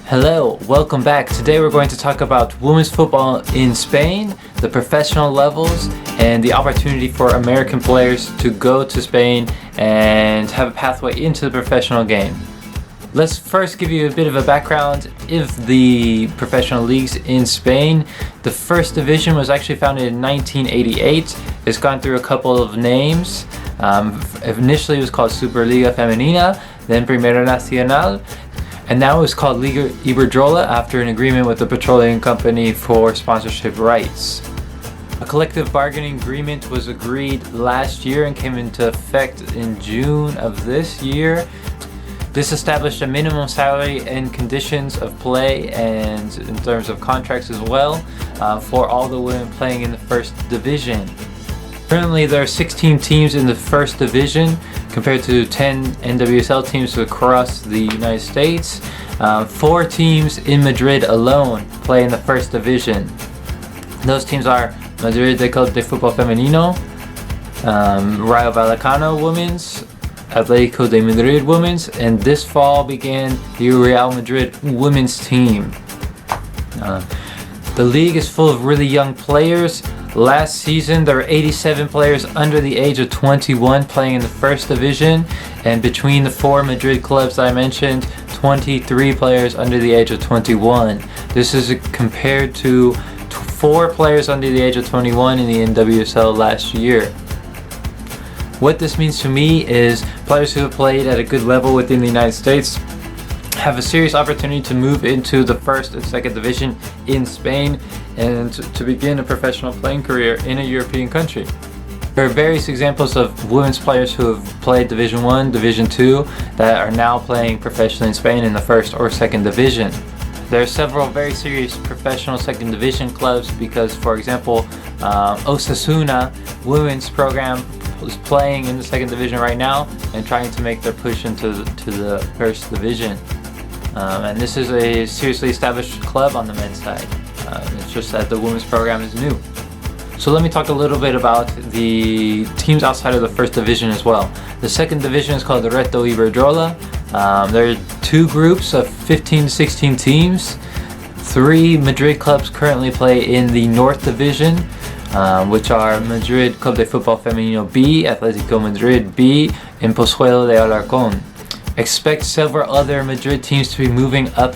Hello, welcome back. Today we're going to talk about women's football in Spain, the professional levels, and the opportunity for American players to go to Spain and have a pathway into the professional game. Let's first give you a bit of a background of the professional leagues in Spain. The first division was actually founded in 1988. It's gone through a couple of names. Initially it was called Superliga Femenina, then Primera Nacional, and now it's called Liga Iberdrola after an agreement with the petroleum company for sponsorship rights. A collective bargaining agreement was agreed last year and came into effect in June of this year. This established a minimum salary and conditions of play, and in terms of contracts as well, for all the women playing in the first division. Currently there are 16 teams in the first division compared to 10 NWSL teams across the United States. 4 teams in Madrid alone play in the first division. Those teams are Madrid Club de Fútbol Femenino, Rayo Vallecano Women's, Atlético de Madrid Women's, and this fall began the Real Madrid Women's team. The league is full of really young players. Last season there were 87 players under the age of 21 playing in the first division, and between the 4 Madrid clubs that I mentioned, 23 players under the age of 21. This is compared to 4 players under the age of 21 in the NWSL last year. What this means to me is players who have played at a good level within the United States have a serious opportunity to move into the first and second division in Spain and to begin a professional playing career in a European country. There are various examples of women's players who have played Division 1, Division 2 that are now playing professionally in Spain in the first or second division. There are several very serious professional second division clubs because, for example, Osasuna women's program is playing in the second division right now and trying to make their push into the first division. And this is a seriously established club on the men's side. It's just that the women's program is new. So let me talk a little bit about the teams outside of the first division as well. The second division is called the Reto Iberdrola. There are 2 groups of 15 to 16 teams. 3 Madrid clubs currently play in the North Division, which are Madrid Club de Fútbol Femenino B, Atlético Madrid B, and Pozuelo de Alarcón. Expect several other Madrid teams to be moving up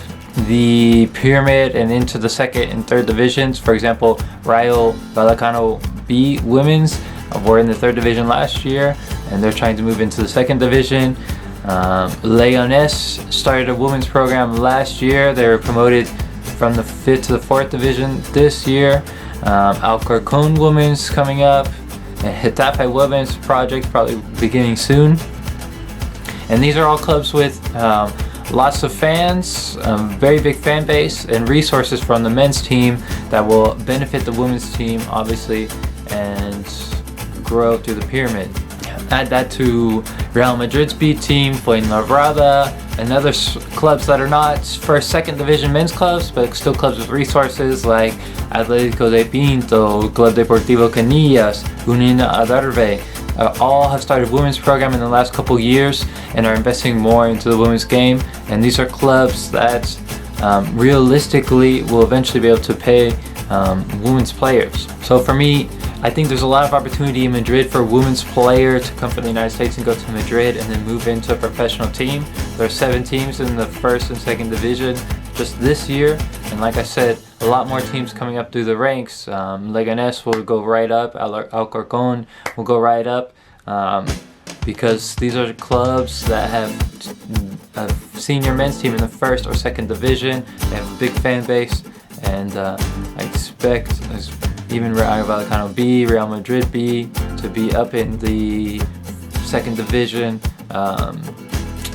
the pyramid and into the second and third divisions. For example, Rayo Vallecano B women's were in the third division last year and they're trying to move into the second division. Leones started a women's program last year. They were promoted from the 5th to the 4th division this year. Alcorcón women's coming up, and Getafe women's project probably beginning soon. And these are all clubs with lots of fans, very big fan base, and resources from the men's team that will benefit the women's team, obviously, and grow through the pyramid. Add that to Real Madrid's B team, Fuenlabrada, and other clubs that are not first, second division men's clubs, but still clubs with resources like Atlético de Pinto, Club Deportivo Canillas, Unida Adarve. All have started women's program in the last couple years and are investing more into the women's game, and these are clubs that realistically will eventually be able to pay women's players. So for me, I think there's a lot of opportunity in Madrid for a women's player to come from the United States and go to Madrid and then move into a professional team. There are 7 teams in the first and second division just this year, and like I said, a lot more teams coming up through the ranks. Leganés will go right up, Alcorcón will go right up, because these are clubs that have a senior men's team in the first or second division. They have a big fan base, and I expect even Rayo Vallecano B, Real Madrid B to be up in the second division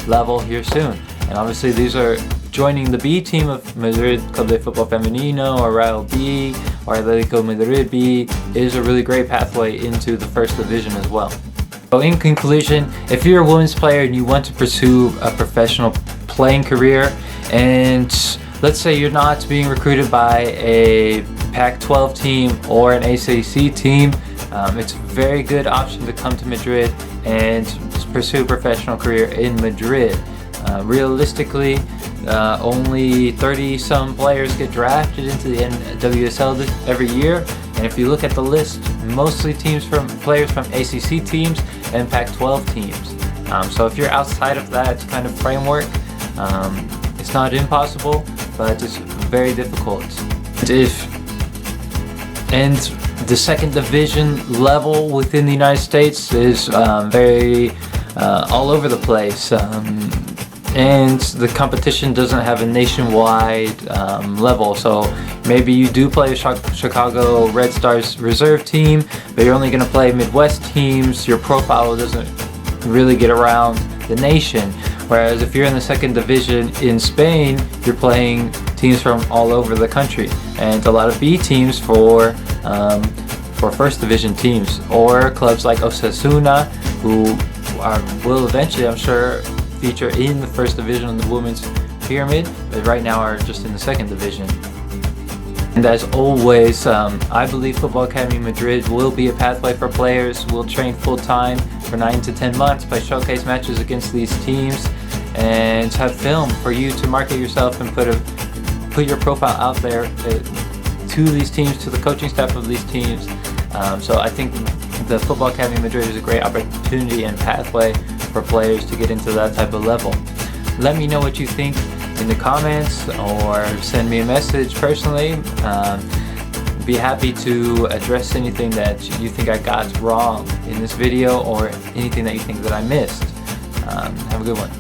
level here soon. And obviously these are joining the B team of Madrid Club de Fútbol Femenino or Rayo B or Atlético Madrid B is a really great pathway into the first division as well. So in conclusion, if you're a women's player and you want to pursue a professional playing career, and let's say you're not being recruited by a Pac-12 team or an ACC team, it's a very good option to come to Madrid and pursue a professional career in Madrid. Realistically, only 30-some players get drafted into the NWSL every year, and if you look at the list, mostly players from ACC teams and Pac-12 teams. So if you're outside of that kind of framework, it's not impossible, but it's very difficult. And the second division level within the United States is very all over the place. And the competition doesn't have a nationwide level, so maybe you do play a Chicago Red Stars reserve team, but you're only going to play Midwest teams. Your profile doesn't really get around the nation, whereas if you're in the second division in Spain, you're playing teams from all over the country, and a lot of B teams for first division teams, or clubs like Osasuna, who will eventually, I'm sure, feature in the first division of the women's pyramid, but right now are just in the second division. And as always, I believe Football Academy Madrid will be a pathway for players who will train full-time for 9 to 10 months, play showcase matches against these teams, and have film for you to market yourself and put your profile out there to these teams, to the coaching staff of these teams. So I think the Football Academy Madrid is a great opportunity and pathway for players to get into that type of level. Let me know what you think in the comments, or send me a message personally. Be happy to address anything that you think I got wrong in this video, or anything that you think that I missed. Have a good one.